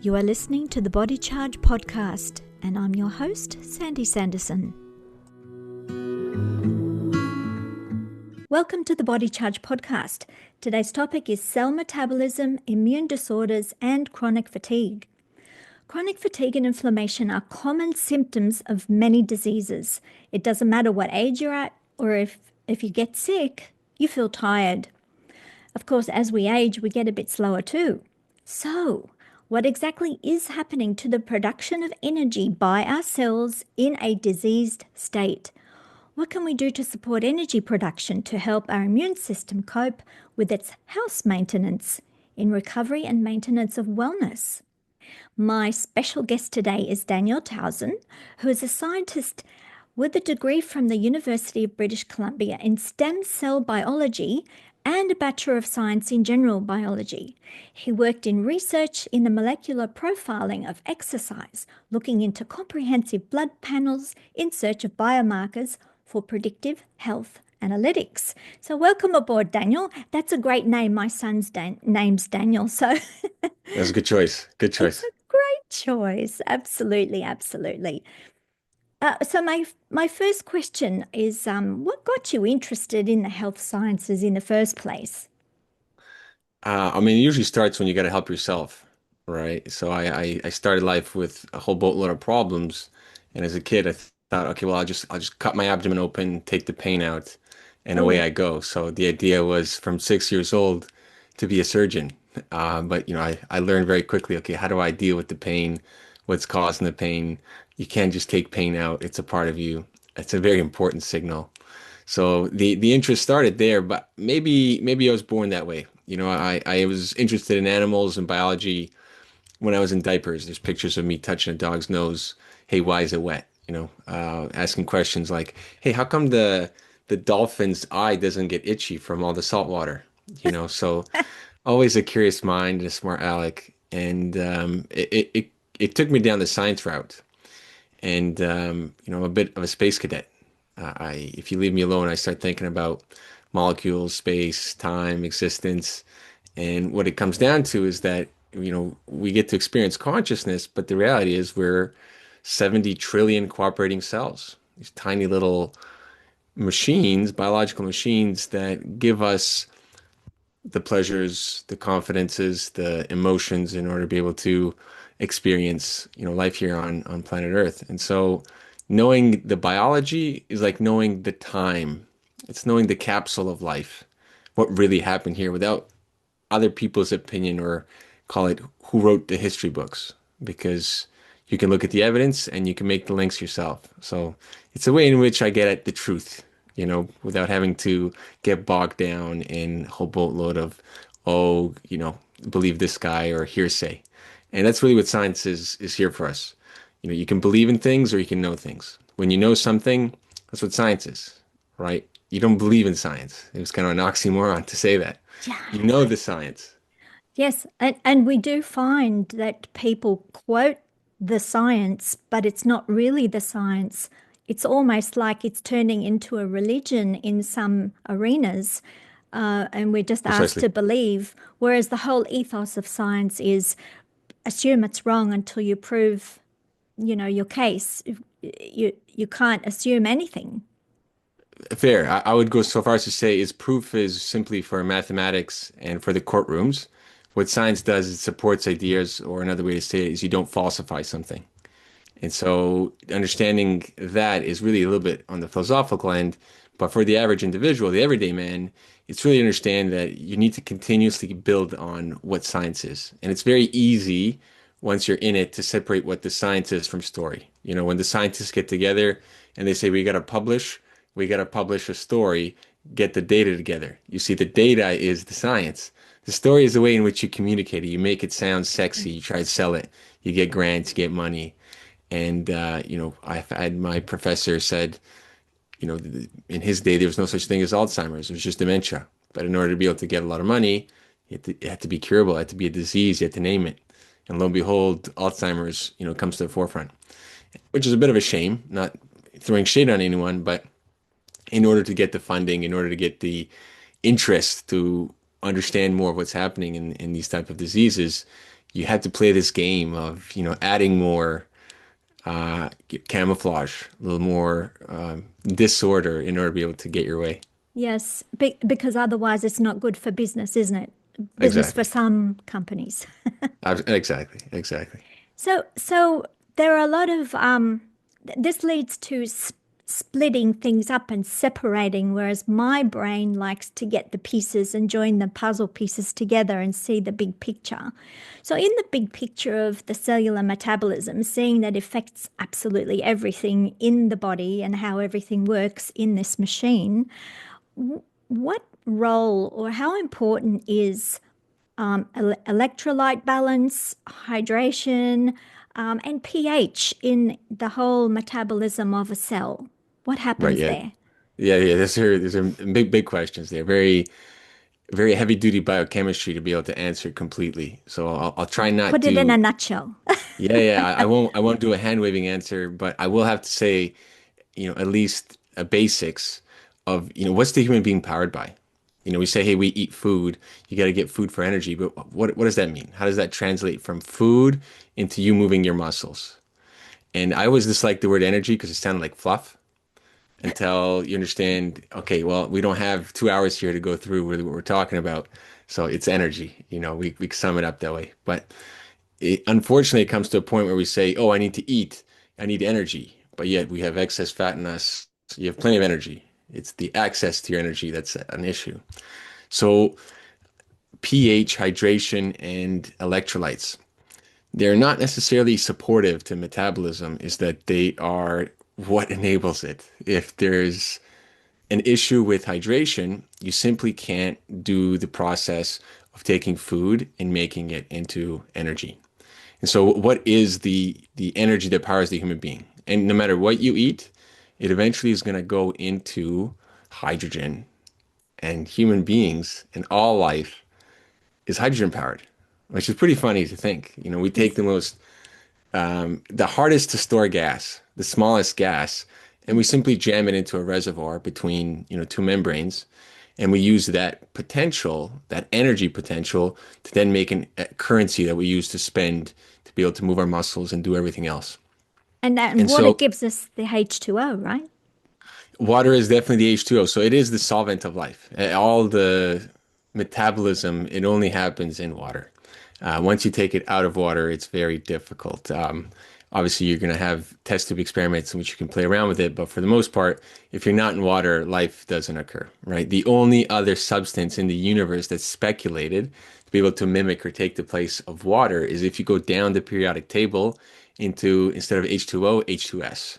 You are listening to the Body Charge podcast, and I'm your host, Sandy Sanderson. Welcome to the Body Charge podcast. Today's topic is cell metabolism, immune disorders, and chronic fatigue. Chronic fatigue and inflammation are common symptoms of many diseases. It doesn't matter what age you're at, or if you get sick, you feel tired. Of course, as we age, we get a bit slower too. So, what exactly is happening to the production of energy by our cells in a diseased state? What can we do to support energy production to help our immune system cope with its house maintenance in recovery and maintenance of wellness? My special guest today is Daniel Tausan, who is a scientist with a degree from the University of British Columbia in stem cell biology and a Bachelor of Science in General Biology. He worked in research in the molecular profiling of exercise, looking into comprehensive blood panels in search of biomarkers for predictive health analytics. So welcome aboard, Daniel. That's a great name. My son's name's Daniel, so That's a good choice. Good choice. it's a great choice. Absolutely, absolutely. So my first question is, what got you interested in the health sciences in the first place? It usually starts when you got to help yourself, right? So I started life with a whole boatload of problems, and as a kid, I thought, okay, well, I'll just cut my abdomen open, take the pain out, and away Oh, I go. So the idea was from 6 years old to be a surgeon. But I learned very quickly, okay, how do I deal with the pain? What's causing the pain? You can't just take pain out. It's a part of you. It's a very important signal. So the interest started there, but maybe I was born that way. I was interested in animals and biology when I was in diapers. There's pictures of me touching a dog's nose. Hey, why is it wet? Asking questions like, hey, how come the dolphin's eye doesn't get itchy from all the salt water? So always a curious mind and a smart aleck, and it took me down the science route. And I'm a bit of a space cadet. If you leave me alone, I start thinking about molecules, space, time, existence, and what it comes down to is that we get to experience consciousness, but the reality is we're 70 trillion cooperating cells. These tiny little machines, biological machines that give us the pleasures, the confidences, the emotions in order to be able to experience, life here on planet Earth. And so knowing the biology is like knowing the time. It's knowing the capsule of life, what really happened here without other people's opinion or call it who wrote the history books, because you can look at the evidence and you can make the links yourself. So it's a way in which I get at the truth, without having to get bogged down in a whole boatload of, oh, believe this guy or hearsay. And that's really what science is here for us. You can believe in things or you can know things. When you know something, that's what science is, right? You don't believe in science. It was kind of an oxymoron to say that. You yeah. know the science. Yes, and we do find that people quote the science, but it's not really the science. It's almost like it's turning into a religion in some arenas, and we're just asked Precisely. to believe. Whereas the whole ethos of science is assume it's wrong until you prove, your case. You can't assume anything. Fair. I would go so far as to say is proof is simply for mathematics and for the courtrooms. What science does is it supports ideas, or another way to say it is you don't falsify something. And so understanding that is really a little bit on the philosophical end. But for the average individual, the everyday man, it's really understand that you need to continuously build on what science is. And it's very easy once you're in it to separate what the science is from story. When the scientists get together and they say, we got to publish a story, get the data together. You see, the data is the science. The story is the way in which you communicate it. You make it sound sexy. You try to sell it. You get grants, you get money. And, I've had my professor said, in his day, there was no such thing as Alzheimer's. It was just dementia. But in order to be able to get a lot of money, it had to be curable. It had to be a disease. You had to name it. And lo and behold, Alzheimer's, comes to the forefront, which is a bit of a shame, not throwing shade on anyone, but in order to get the funding, in order to get the interest to understand more of what's happening in these type of diseases, you had to play this game of, adding more uh, camouflage, a little more disorder in order to be able to get your way. Yes, because otherwise it's not good for business, isn't it? Business for Exactly. some companies. Exactly. Exactly. So there are a lot of this leads to splitting things up and separating, whereas my brain likes to get the pieces and join the puzzle pieces together and see the big picture. So in the big picture of the cellular metabolism, seeing that affects absolutely everything in the body and how everything works in this machine, what role or how important is electrolyte balance, hydration, and pH in the whole metabolism of a cell? What Right. happens Yeah. there? Yeah. These are big questions there. Very heavy duty biochemistry to be able to answer completely. So I'll try not Put it in a to. nutshell. Yeah. I won't do a hand waving answer, but I will have to say, at least a basics of, what's the human being powered by? We say, hey, we eat food. You got to get food for energy, but what does that mean? How does that translate from food into you moving your muscles? And I always dislike the word energy because it sounded like fluff until you understand, okay, well, we don't have 2 hours here to go through really what we're talking about. So it's energy. We sum it up that way. But unfortunately, it comes to a point where we say, oh, I need to eat. I need energy. But yet we have excess fat in us. You have plenty of energy. It's the access to your energy that's an issue. So pH, hydration, and electrolytes, they're not necessarily supportive to metabolism, is that they are what enables it. If there's an issue with hydration, you simply can't do the process of taking food and making it into energy. And so what is the energy that powers the human being? And no matter what you eat, it eventually is going to go into hydrogen. And human beings and all life is hydrogen powered, which is pretty funny to think. We take Yes. the hardest to store gas, the smallest gas, and we simply jam it into a reservoir between, two membranes, and we use that potential, that energy potential, to then make a currency that we use to spend to be able to move our muscles and do everything else. And And water so gives us the H2O, right? water is definitely the H2O. So it is the solvent of life. All the metabolism, it only happens in water. Once you take it out of water, it's very difficult. Obviously, you're going to have test tube experiments in which you can play around with it. But for the most part, if you're not in water, life doesn't occur, right? The only other substance in the universe that's speculated to be able to mimic or take the place of water is if you go down the periodic table into, instead of H2O, H2S.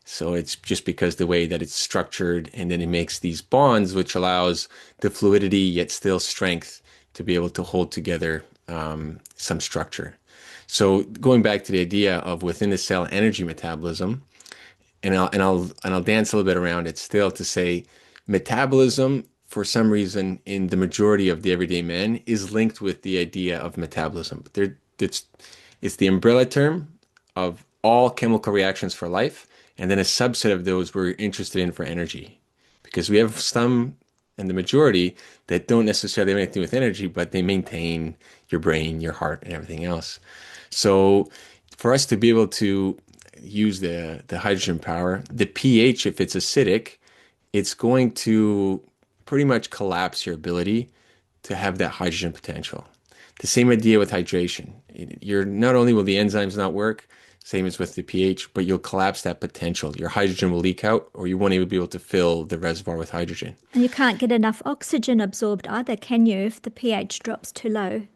So it's just because the way that it's structured, and then it makes these bonds, which allows the fluidity yet still strength to be able to hold together some structure. So going back to the idea of within the cell energy metabolism, and I'll dance a little bit around it still to say metabolism for some reason in the majority of the everyday men is linked with the idea of metabolism. It's the umbrella term of all chemical reactions for life, and then a subset of those we're interested in for energy. Because we have some, and the majority, that don't necessarily have anything with energy, but they maintain your brain, your heart, and everything else. So for us to be able to use the hydrogen power, the pH, if it's acidic, it's going to pretty much collapse your ability to have that hydrogen potential. The same idea with hydration. You're not only will the enzymes not work, same as with the pH, but you'll collapse that potential. Your hydrogen will leak out, or you won't even be able to fill the reservoir with hydrogen. And you can't get enough oxygen absorbed either, can you, if the pH drops too low?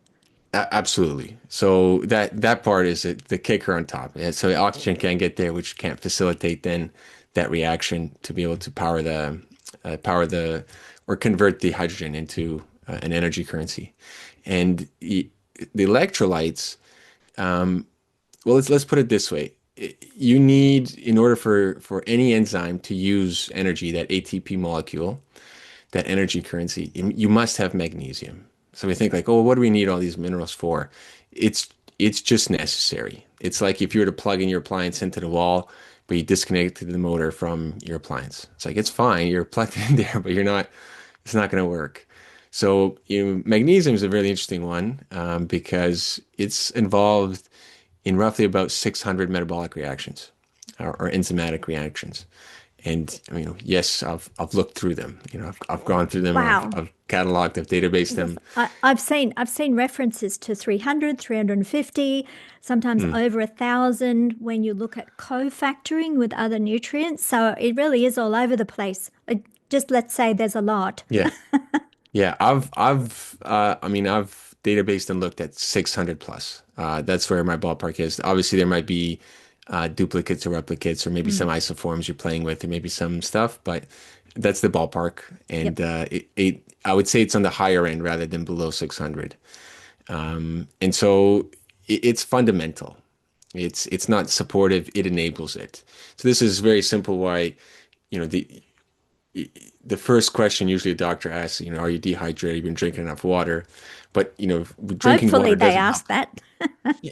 Absolutely. So that part is the kicker on top. And so oxygen can't get there, which can't facilitate then that reaction to be able to power the or convert the hydrogen into an energy currency. And the electrolytes, well, let's put it this way. You need, in order for any enzyme to use energy, that ATP molecule, that energy currency, you must have magnesium. So we think like, oh, what do we need all these minerals for? It's it's just necessary. It's like if you were to plug in your appliance into the wall, but you disconnected the motor from your appliance. It's like it's fine, you're plugged in there, but it's not going to work. So, magnesium is a really interesting one because it's involved in roughly about 600 metabolic reactions or enzymatic reactions. And yes, I've looked through them. I've gone through them. Wow. I've cataloged, I've databased Yes, them. I've seen references to 300, 350, sometimes Mm, over 1,000 when you look at co-factoring with other nutrients. So it really is all over the place. Just let's say there's a lot. yeah, yeah. I've databased and looked at 600 plus. That's where my ballpark is. Obviously, there might be duplicates or replicates, or maybe some Mm. isoforms you're playing with, or maybe some stuff, but that's the ballpark. Yep. And I would say it's on the higher end rather than below 600. And so it's fundamental. It's not supportive, it enables it. So this is very simple why, you know, the first question usually a doctor asks, are you dehydrated? You've been drinking enough water. But, drinking Hopefully water they doesn't help. ask that.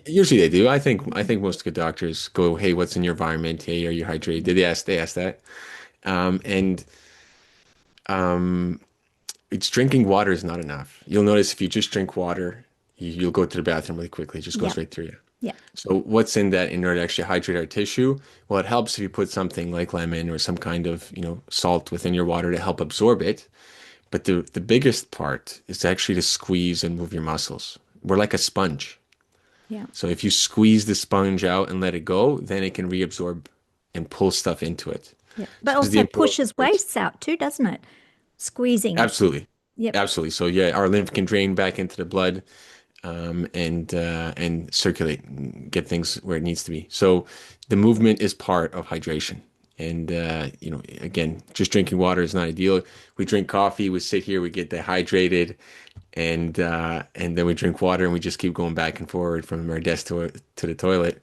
Usually they do. I think most good doctors go, hey, what's in your environment? Hey, are you hydrated? They ask that. And it's drinking water is not enough. You'll notice if you just drink water, you'll go to the bathroom really quickly. It just goes Yep. right through you. Yep. So what's in that in order to actually hydrate our tissue? Well, it helps if you put something like lemon or some kind of, salt within your water to help absorb it. But the biggest part is actually to squeeze and move your muscles. We're like a sponge. Yeah. So if you squeeze the sponge out and let it go, then it can reabsorb and pull stuff into it. Yep. But So this is the also important pushes part. wastes out too, doesn't it? Squeezing. Absolutely. Yep. Absolutely. So yeah, our lymph can drain back into the blood and circulate and get things where it needs to be. So the movement is part of hydration. And again, just drinking water is not ideal. We drink coffee, we sit here, we get dehydrated, and then we drink water and we just keep going back and forward from our desk to the toilet.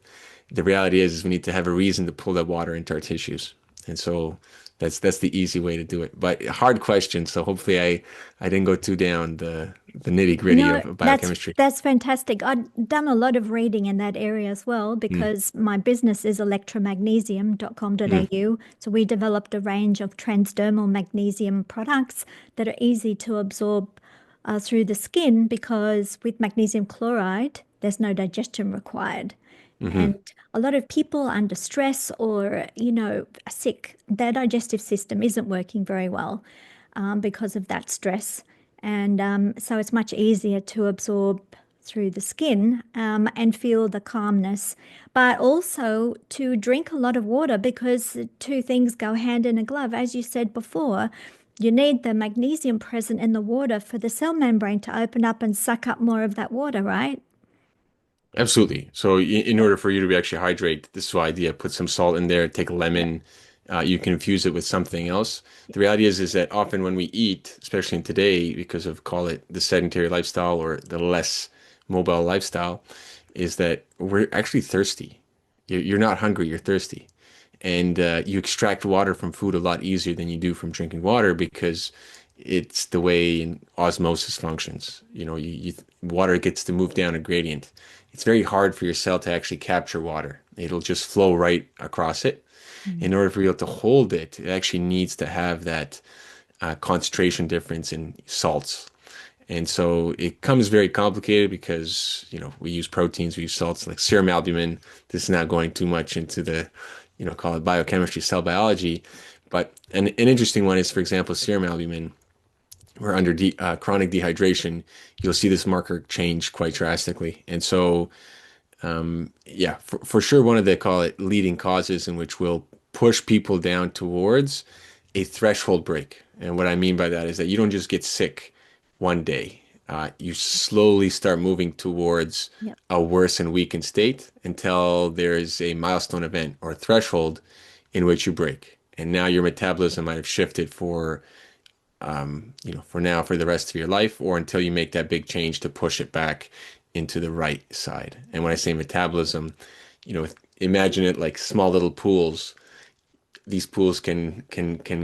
The reality is we need to have a reason to pull that water into our tissues. And so that's the easy way to do it. But hard question. So hopefully I didn't go too down the nitty gritty No, of that's biochemistry. that's fantastic. I've done a lot of reading in that area as well Mm, because my business is mm, electromagnesium.com.au. So we developed a range of transdermal magnesium products that are easy to absorb through the skin because with magnesium chloride, there's no digestion required. hmm And a lot of people under stress or, are sick, their digestive system isn't working very well because of that stress. And so it's much easier to absorb through the skin and feel the calmness, but also to drink a lot of water because the two things go hand in a glove. As you said before, you need the magnesium present in the water for the cell membrane to open up and suck up more of that water, right? Absolutely. So in Yeah. order for you to be actually hydrate, this is the idea. Put some salt in there, take a Yeah. lemon. You can infuse it with something else. The reality is that often when we eat, especially in today, because of call it the sedentary lifestyle or the less mobile lifestyle, is that we're actually thirsty. You're not hungry, you're thirsty. And you extract water from food a lot easier than you do from drinking water because it's the way osmosis functions. Water gets to move down a gradient. It's very hard for your cell to actually capture water. It'll just flow right across it. Mm. In order for you to hold it, it actually needs to have that concentration difference in salts. And so it comes very complicated because, we use proteins, we use salts like serum albumin. This is not going too much into the, call it biochemistry, cell biology. But an interesting one is, for example, serum albumin, where under chronic dehydration, you'll see this marker change quite drastically. And so, yeah, for sure, one of the call it leading causes in which will push people down towards a threshold break. And what I mean by that is that you don't just get sick one day. You slowly start moving towards Yep. a worse and weakened state until there's a milestone event or threshold in which you break. And now your metabolism might have shifted for now, for the rest of your life, or until you make that big change to push it back into the right side. And when I say metabolism, imagine it like small little pools. These pools can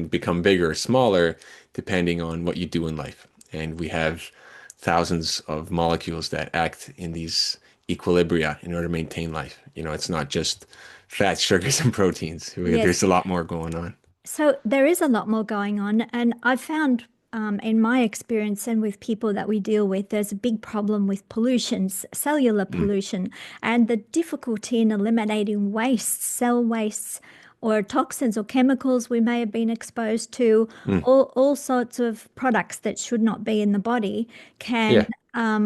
become bigger or smaller depending on what you do in life. And we have thousands of molecules that act in these equilibria in order to maintain life. It's not just fats, sugars, and proteins. Yes. There's a lot more going on. So there is a lot more going on, and I've found in my experience and with people that we deal with, there's a big problem with pollutions, cellular Mm. pollution, and the difficulty in eliminating wastes, cell wastes, or toxins or chemicals we may have been exposed to, Mm. all sorts of products that should not be in the body can Yeah.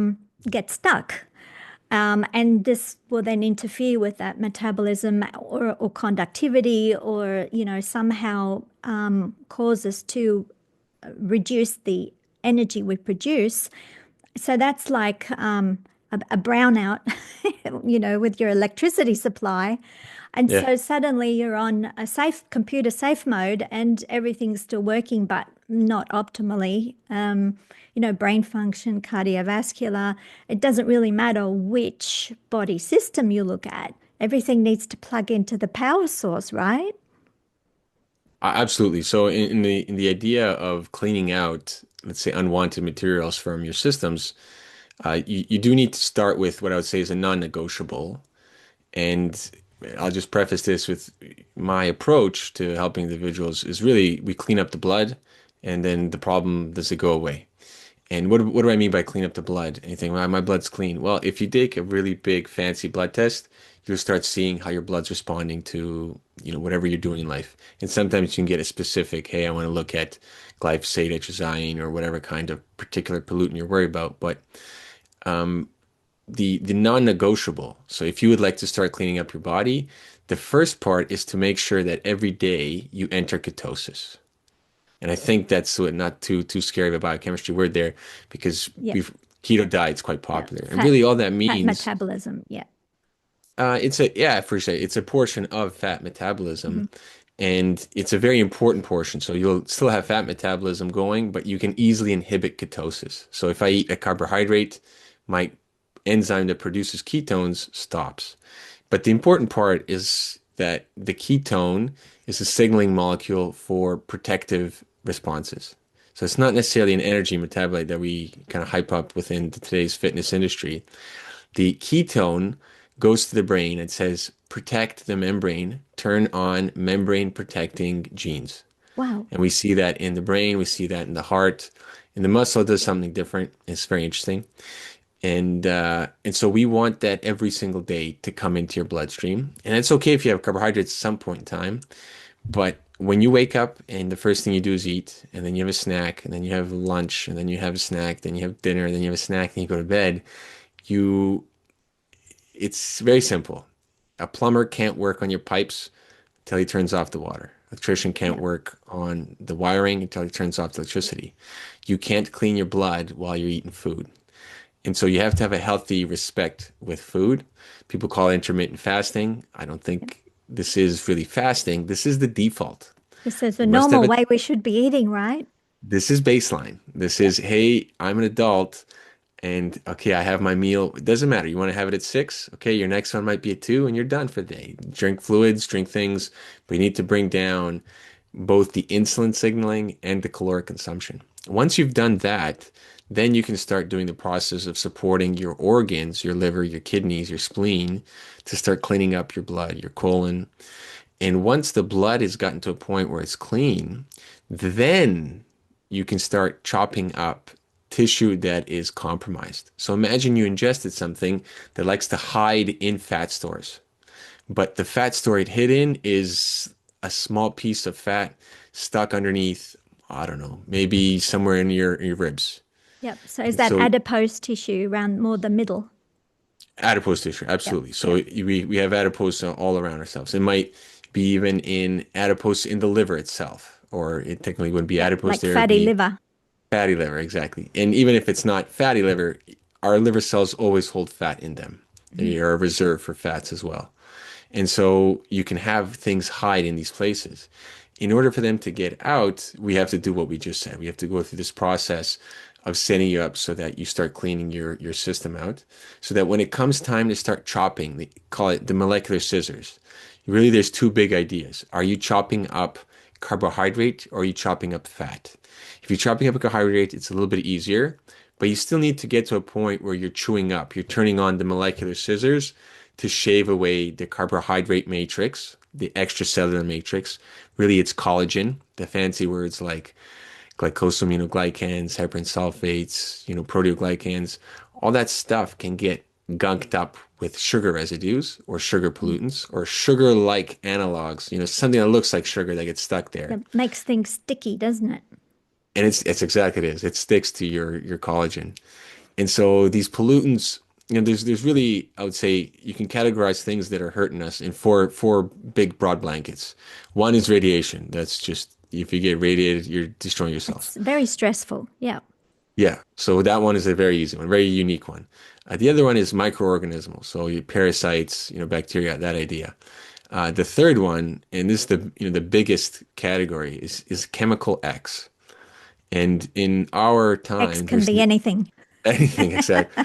get stuck. And this will then interfere with that metabolism or conductivity or, somehow cause us to reduce the energy we produce. So that's like a brownout, with your electricity supply. And Yeah. so suddenly you're on a computer safe mode and everything's still working, but not optimally. Brain function, cardiovascular, it doesn't really matter which body system you look at. Everything needs to plug into the power source, right? Absolutely. So in the idea of cleaning out, let's say, unwanted materials from your systems, you do need to start with what I would say is a non-negotiable. And I'll just preface this with my approach to helping individuals is really we clean up the blood, and then the problem does it go away. And what do I mean by clean up the blood? Anything, well, my blood's clean. Well, if you take a really big fancy blood test, you'll start seeing how your blood's responding to, whatever you're doing in life. And sometimes you can get a specific, hey, I want to look at glyphosate, atrazine, or whatever kind of particular pollutant you're worried about. But the non-negotiable. So if you would like to start cleaning up your body, the first part is to make sure that every day you enter ketosis. And I think that's not too scary of a biochemistry word there because Yeah. we've keto diet's quite Yeah. popular. And Fat, really all that fat means metabolism. Yeah. it's a yeah, for sure. It's a portion of fat Hmm. metabolism and it's a very important portion. So you'll still have fat metabolism going, but you can easily inhibit ketosis. So if I eat a carbohydrate, my enzyme that produces ketones stops. But the important part is that the ketone is a signaling molecule for protective responses. So it's not necessarily an energy metabolite that we kind of hype up within today's fitness industry. The ketone goes to the brain and says, protect the membrane, turn on membrane protecting genes. Wow. And we see that in the brain, we see that in the heart. And the muscle it does something different. It's very interesting. And so we want that every single day to come into your bloodstream. And it's okay if you have carbohydrates at some point in time, but when you wake up and the first thing you do is eat, and then you have a snack, and then you have lunch, and then you have a snack, then you have dinner, and then you have a snack, and you go to bed, you it's very simple. A plumber can't work on your pipes until he turns off the water. Electrician can't Yeah. work on the wiring until he turns off the electricity. You can't clean your blood while you're eating food. And so you have to have a healthy respect with food. People call it intermittent fasting. I don't Yeah. think this is really fasting. This is the default. This is the You must have normal it. way we should be eating, right? This is baseline. This Yeah. is, hey, I'm an adult and okay, I have my meal. It doesn't matter. You want to have it at 6? Okay, your next one might be at 2 and you're done for the day. Drink fluids, drink things, but you need to bring down both the insulin signaling and the caloric consumption. Once you've done that, then you can start doing the process of supporting your organs, your liver, your kidneys, your spleen, to start cleaning up your blood, your colon. And once the blood has gotten to a point where it's clean, then you can start chopping up tissue that is compromised. So imagine you ingested something that likes to hide in fat stores, but the fat store it hid in is a small piece of fat stuck underneath, I don't know, maybe somewhere in your ribs. Yep. So is And that so adipose tissue around more the middle? adipose tissue, Yep. absolutely. So Yep. we have adipose all around ourselves. It might be even in adipose in the liver itself, or it technically wouldn't be Yep. adipose Like there, it'd fatty be liver. fatty liver, exactly. And even if it's not fatty liver, our liver cells always hold fat in them. Mhm. They are a reserve for fats as well. And so you can have things hide in these places. In order for them to get out, we have to do what we just said. We have to go through this process of setting you up so that you start cleaning your system out, so that when it comes time to start chopping, they call it the molecular scissors. Really, there's two big ideas. Are you chopping up carbohydrate or are you chopping up fat? If you're chopping up a carbohydrate, it's a little bit easier, but you still need to get to a point where you're chewing up. You're turning on the molecular scissors to shave away the carbohydrate matrix, the extracellular matrix. Really, it's collagen, the fancy words like glycosaminoglycans, heparan sulfates, proteoglycans, all that stuff can get gunked up with sugar residues or sugar pollutants or sugar-like analogs, something that looks like sugar that gets stuck there. That makes things sticky, doesn't it? And it's exactly it is. It sticks to your collagen. And so these pollutants, there's really, I would say, you can categorize things that are hurting us in four big broad blankets. One is radiation. That's just if you get radiated, you're destroying yourself. It's very stressful. Yeah. Yeah. So that one is a very easy one, very unique one. The other one is microorganisms. So your parasites, bacteria, that idea. The third one, and this is the biggest category, is chemical X. And in our X time, can there's be anything. anything except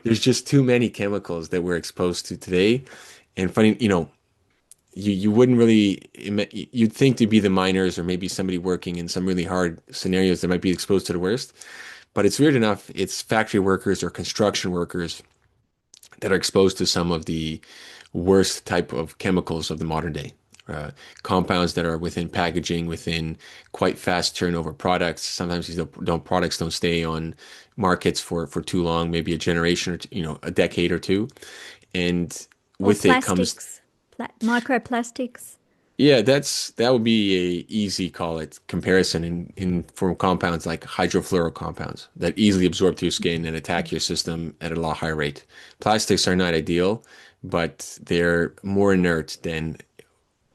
there's just too many chemicals that we're exposed to today. And funny, you wouldn't really, you'd think to be the miners or maybe somebody working in some really hard scenarios that might be exposed to the worst. But it's weird enough, it's factory workers or construction workers that are exposed to some of the worst type of chemicals of the modern day. Compounds that are within packaging, within quite fast turnover products. Sometimes these products don't stay on markets for too long, maybe a generation or two, a decade or two. And Or with it comes, plastics, microplastics. yeah, that would be a easy call it comparison in from compounds like hydrofluorocompounds that easily absorb through your skin and attack your system at a lot higher rate. Plastics are not ideal, but they're more inert than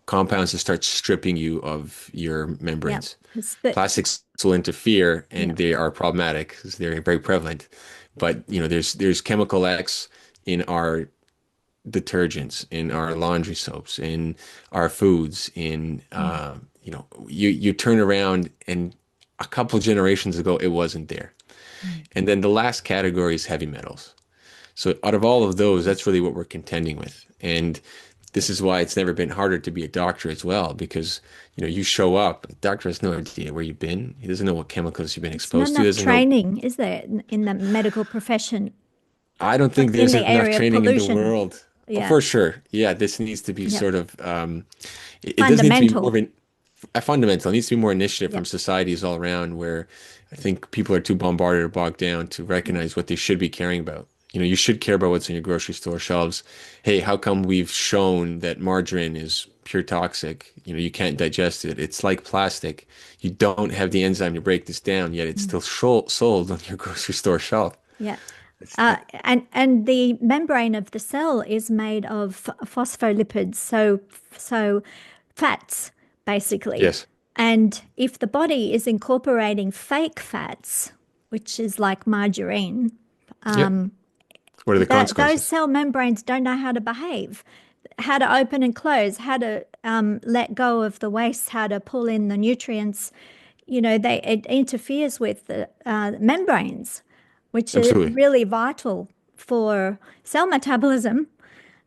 compounds that start stripping you of your Yeah. membranes. But Plastics will interfere yeah. and they are problematic because they're very prevalent. But there's chemical X in our detergents, in our laundry soaps, in our foods, in you turn around and a couple generations ago it wasn't there. And then the last category is heavy metals. So out of all of those, that's really what we're contending with. And this is why it's never been harder to be a doctor as well, because you show up, the doctor has no idea where you've been. He doesn't know what chemicals you've been It's not exposed to. He enough doesn't know. training, is there, in the medical profession I don't think in there's the enough area of training in the pollution? world. Oh, Yeah. for sure. Yeah, this needs to be Yeah. sort of it does need to be more Fundamental. of a fundamental. It needs to be more initiative Yeah. from societies all around where I think people are too bombarded or bogged down to recognize what they should be caring about. You should care about what's in your grocery store shelves. Hey, how come we've shown that margarine is pure toxic? You can't digest it. It's like plastic. You don't have the enzyme to break this down, yet it's Mm. still sold on your grocery store shelf. Yeah. It's, And the membrane of the cell is made of phospholipids, so fats basically. yes. And if the body is incorporating fake fats, which is like margarine, Yep. What are the that those consequences? cell membranes don't know how to behave, how to open and close, how to let go of the waste, how to pull in the nutrients. It interferes with the membranes, which are Absolutely. really vital for cell metabolism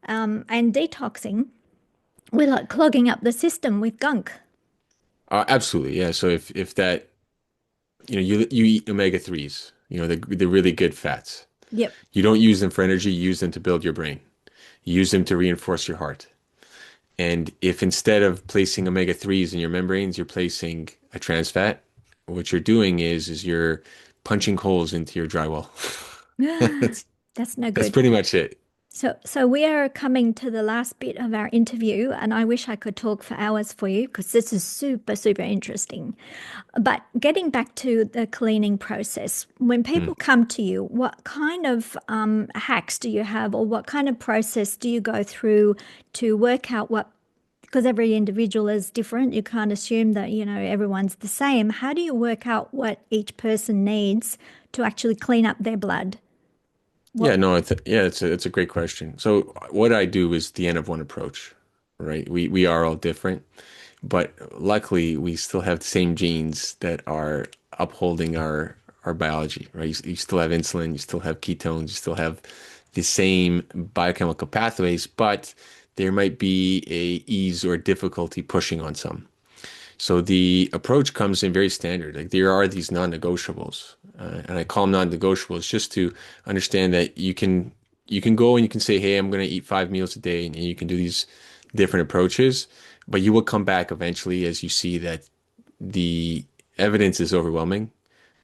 and detoxing without clogging up the system with gunk. Absolutely. Yeah. So if that, you eat omega 3s, the really good fats. Yep. You don't use them for energy, you use them to build your brain. You use them to reinforce your heart. And if instead of placing omega 3s in your membranes, you're placing a trans fat, what you're doing is you're punching holes into your drywall. That's That's no that's good. pretty much it. So we are coming to the last bit of our interview, and I wish I could talk for hours for you because this is super, super interesting. But getting back to the cleaning process, when Mm. people come to you, what kind of hacks do you have, or what kind of process do you go through to work out what? Because every individual is different. You can't assume that, everyone's the same. How do you work out what each person needs to actually clean up their blood? Yeah, What? no, it's a great question. So what I do is the N of one approach, right? We are all different, but luckily we still have the same genes that are upholding our biology, right? You still have insulin, you still have ketones, you still have the same biochemical pathways, but there might be a ease or difficulty pushing on some. So the approach comes in very standard. Like there are these non-negotiables, and I call them non-negotiables just to understand that you can go and you can say, hey, I'm going to eat 5 meals a day, and you can do these different approaches, but you will come back eventually as you see that the evidence is overwhelming,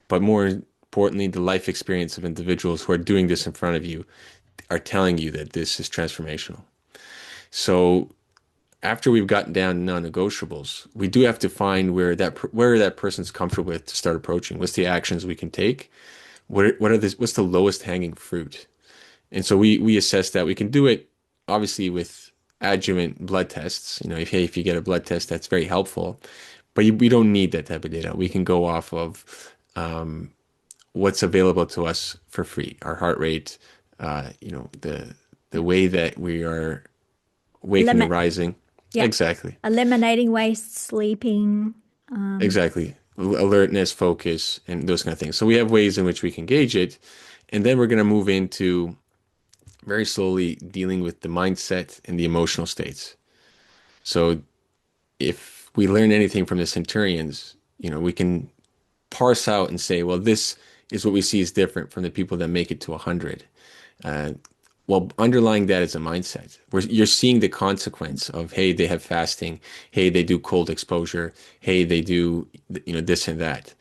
but more importantly, the life experience of individuals who are doing this in front of you are telling you that this is transformational. So after we've gotten down non-negotiables, we do have to find where that person's comfortable with to start approaching. What's the actions we can take? What's the lowest hanging fruit? And so we assess that. We can do it obviously with adjuvant blood tests. You know, if you get a blood test, that's very helpful. But we don't need that type of data. We can go off of what's available to us for free, our heart rate, the way that we are waking and Limit, rising. yeah, Exactly. eliminating waste, sleeping. Exactly. Alertness, focus, and those kind of things. So we have ways in which we can gauge it. And then we're going to move into very slowly dealing with the mindset and the emotional states. So if we learn anything from the centurions, we can parse out and say, well, this is what we see is different from the people that make it to 100. Uh, well, underlying that is a mindset where you're seeing the consequence of, hey, they have fasting, hey, they do cold exposure, hey, they do, this and that.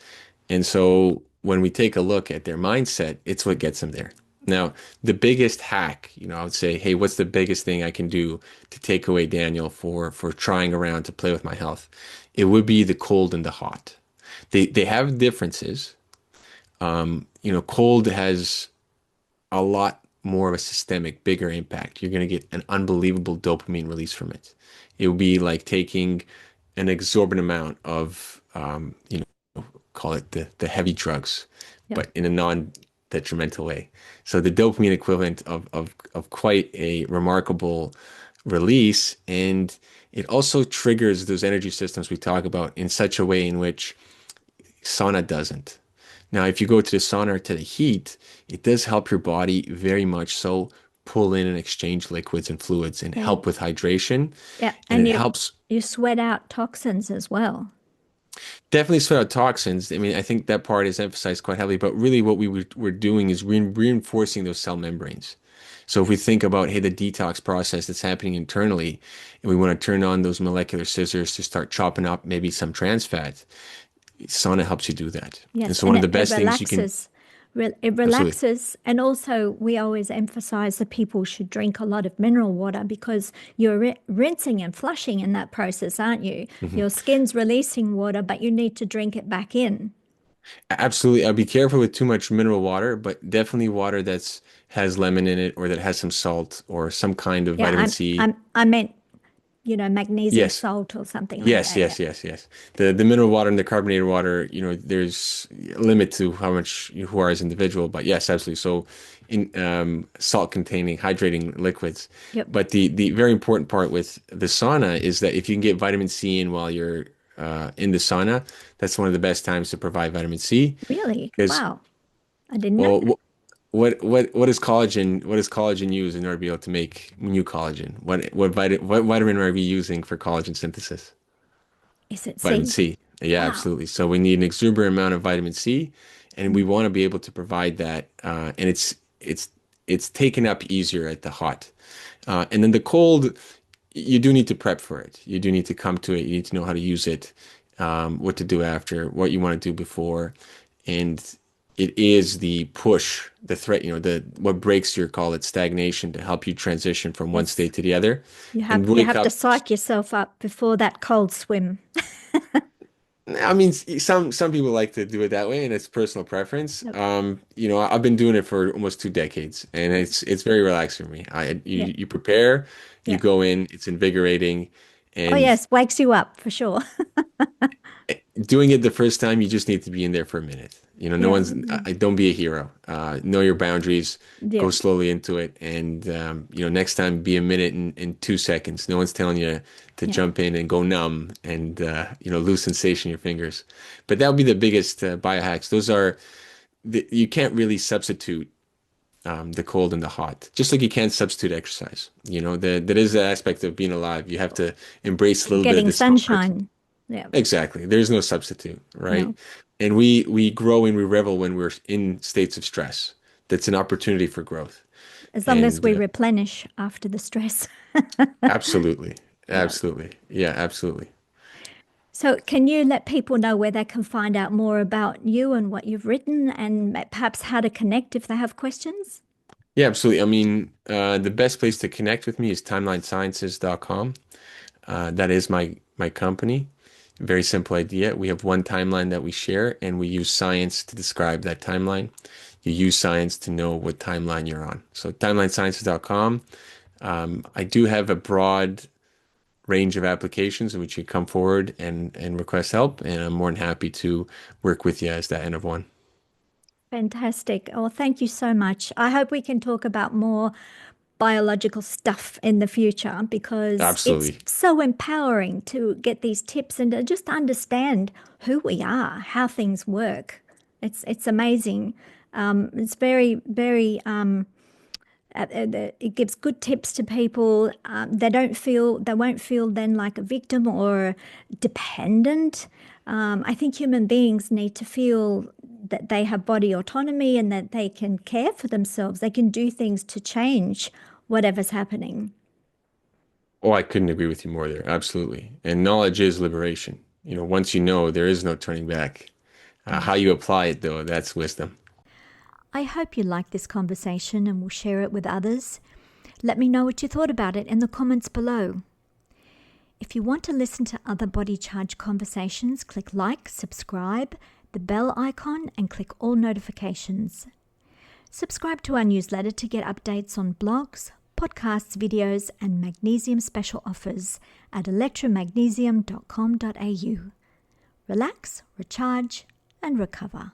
And so when we take a look at their mindset, it's what gets them there. Now, the biggest hack, I would say, hey, what's the biggest thing I can do to take away Daniel for trying around to play with my health? It would be the cold and the hot. They have differences. Cold has a lot more of a systemic, bigger impact. You're going to get an unbelievable dopamine release from it. It would be like taking an exorbitant amount of, call it the heavy drugs, Yep. but in a non-detrimental way. So the dopamine equivalent of quite a remarkable release, and it also triggers those energy systems we talk about in such a way in which sauna doesn't. Now, if you go to the sauna or to the heat, it does help your body very much so pull in and exchange liquids and fluids and Yeah. help with hydration. Yeah. And And it you helps you sweat out toxins as well. definitely sweat out toxins. I mean, I think that part is emphasized quite heavily, but really what we're doing is reinforcing those cell membranes. So if we think about, hey, the detox process that's happening internally, and we want to turn on those molecular scissors to start chopping up maybe some trans fat, sauna helps you do that. And Yes, so one and of the it best things you can, relaxes. It absolutely. relaxes, and also we always emphasize that people should drink a lot of mineral water because you're rinsing and flushing in that process, aren't you? Mhm. Your skin's releasing water, but you need to drink it back in. Absolutely. I'll be careful with too much mineral water, but definitely water that's has lemon in it or that has some salt or some kind of Yeah, vitamin C. I meant, magnesium Yes. salt or something like Yes, that. Yeah. yes, yes, yes. The mineral water and the carbonated water, there's a limit to how much who are as individual, but yes, absolutely. So in salt containing hydrating liquids. Yep. But the very important part with the sauna is that if you can get vitamin C in while you're in the sauna, that's one of the best times to provide vitamin C Really? because Wow. I didn't know well, that. what does collagen use in order to be able to make new collagen? What vitamin are we using for collagen synthesis? Is it Vitamin C? C. Yeah, Wow. absolutely. So we need an exuberant amount of vitamin C, and we Mm. want to be able to provide that. And it's taken up easier at the hot, and then the cold. You do need to prep for it. You do need to come to it. You need to know how to use it, what to do after, what you want to do before, and it is the push, the threat. The what breaks your call it stagnation to help you transition from one Yes. state to the other, You have and you wake have to up. psych yourself up before that cold swim. I mean, some people like to do it that way, and it's personal preference. Yep. I've been doing it for almost 2 decades, and it's very relaxing for me. I Yeah. you prepare, you Yeah. go in, it's invigorating, Oh and yes, wakes you up for sure. doing it the first time, you just need to be in there for a minute. No Yeah. one's. Don't be a hero. Know your boundaries. Yeah. Go slowly into it, and next time be a minute and 2 seconds. No one's telling you to Yeah. jump in and go numb and lose sensation in your fingers. But that would be the biggest biohacks. Those are you can't really substitute the cold and the hot, just like you can't substitute exercise. That is the aspect of being alive. You have to embrace a little bit of Getting discomfort. sunshine. Yeah. Exactly. There's no substitute, right? No. And we grow and we revel when we're in states of stress. That's an opportunity for growth. As long as And we replenish after the stress. absolutely. Yeah. Absolutely. Yeah, absolutely. So, can you let people know where they can find out more about you and what you've written, and perhaps how to connect if they have questions? Yeah, absolutely. I mean, the best place to connect with me is timelinesciences.com. That is my company. Very simple idea. We have one timeline that we share, and we use science to describe that timeline. You use science to know what timeline you're on. So timelinesciences.com. I do have a broad range of applications in which you come forward and request help, and I'm more than happy to work with you as that N of one. Fantastic. Oh, thank you so much. I hope we can talk about more biological stuff in the future because it's Absolutely. so empowering to get these tips and to just understand who we are, how things work. It's amazing. It's very, very it gives good tips to people. They won't feel then like a victim or dependent. I think human beings need to feel that they have body autonomy and that they can care for themselves. They can do things to change whatever's happening. Oh, I couldn't agree with you more there. Absolutely. And knowledge is liberation. Once you know, there is no turning back. How you apply it, though, that's wisdom. I hope you liked this conversation and will share it with others. Let me know what you thought about it in the comments below. If you want to listen to other Body Charge conversations, click like, subscribe, the bell icon, and click all notifications. Subscribe to our newsletter to get updates on blogs, podcasts, videos, and magnesium special offers at electromagnesium.com.au. Relax, recharge, and recover.